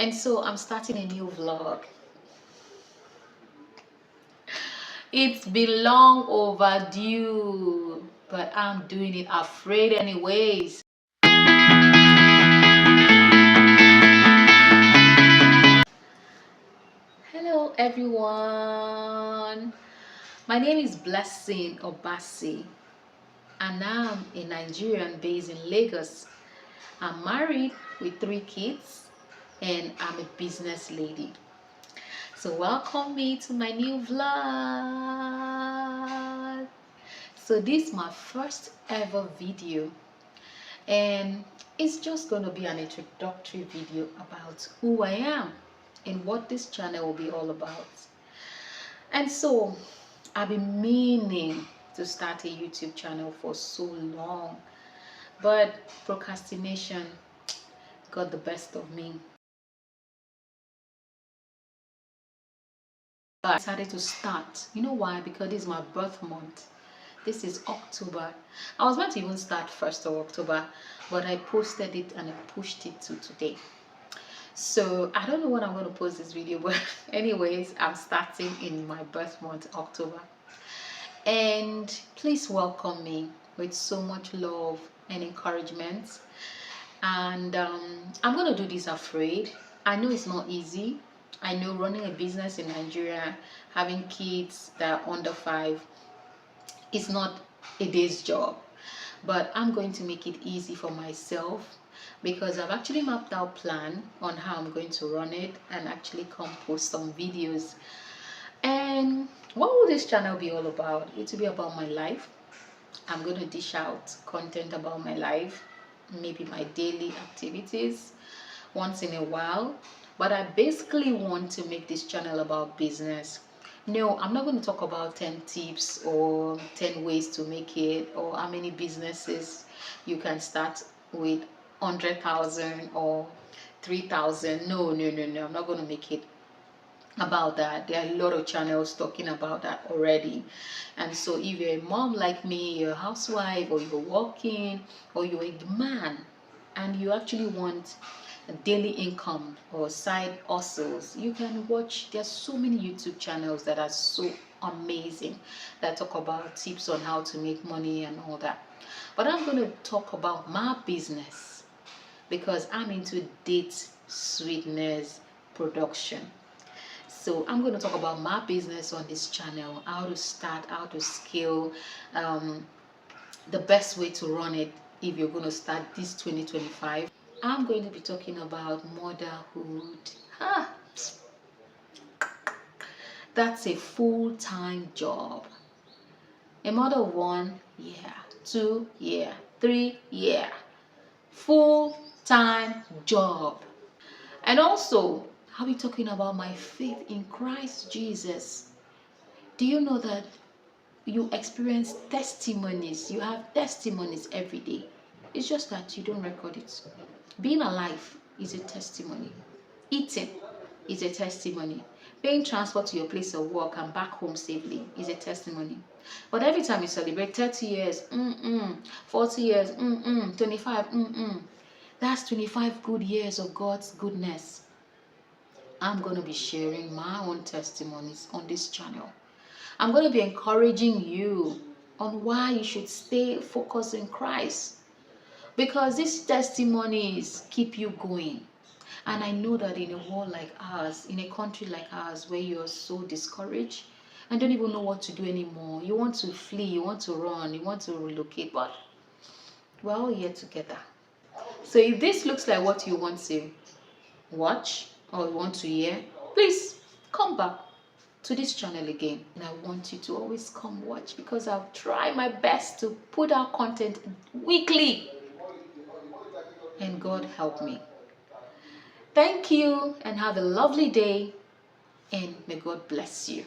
And so I'm starting a new vlog. It's been long overdue, but I'm doing it afraid anyways. Hello everyone. My name is Blessing Obasi and I'm a Nigerian based in Lagos. I'm married with 3 kids and I'm a business lady. So welcome me to my new vlog. So this is my first ever video and it's just going to be an introductory video about who I am and what this channel will be all about. And so I've been meaning to start a YouTube channel for so long, but procrastination got the best of me. I decided to start. You know why? Because this is my birth month. This is October. I was meant to even start 1st of October, but I posted it and I pushed it to today. So I don't know when I'm going to post this video, but anyways, I'm starting in my birth month, October. And please welcome me with so much love and encouragement. And I'm going to do this afraid. I know it's not easy. I know running a business in Nigeria, having kids that are under 5, is not a day's job. But I'm going to make it easy for myself because I've actually mapped out a plan on how I'm going to run it and actually come post some videos. And what will this channel be all about? It will be about my life. I'm going to dish out content about my life, maybe my daily activities once in a while, but I basically want to make this channel about business. No, I'm not going to talk about 10 tips or 10 ways to make it or how many businesses you can start with 100,000 or 3,000. No, I'm not going to make it about that. There are a lot of channels talking about that already. And so if you're a mom like me, you're a housewife, or you're working, or you're a man and you actually want a daily income or side hustles, you can watch. There's so many YouTube channels that are so amazing that talk about tips on how to make money and all that. But I'm going to talk about my business because I'm into date sweetness production. So I'm going to talk about my business on this channel, how to start, how to scale, the best way to run it if you're going to start this 2025. I'm going to be talking about motherhood. That's a full-time job. A mother of 1 year, 2 year, 3 year. Full-time job. And also, I'll be talking about my faith in Christ Jesus. Do you know that you experience testimonies? You have testimonies every day. It's just that you don't record it. Being alive is a testimony. Eating is a testimony. Paying transport to your place of work and back home safely is a testimony. But every time you celebrate 30 years, 40 years, 25, that's 25 good years of God's goodness. I'm going to be sharing my own testimonies on this channel. I'm going to be encouraging you on why you should stay focused in Christ, because these testimonies keep you going. And I know that in a world like ours, in a country like ours, where you're so discouraged and don't even know what to do anymore, you want to flee, you want to run, you want to relocate, but we're all here together. So if this looks like what you want to watch or you want to hear, please come back to this channel again. And I want you to always come watch, because I'll try my best to put out content weekly. And God help me. Thank you and have a lovely day, and may God bless you.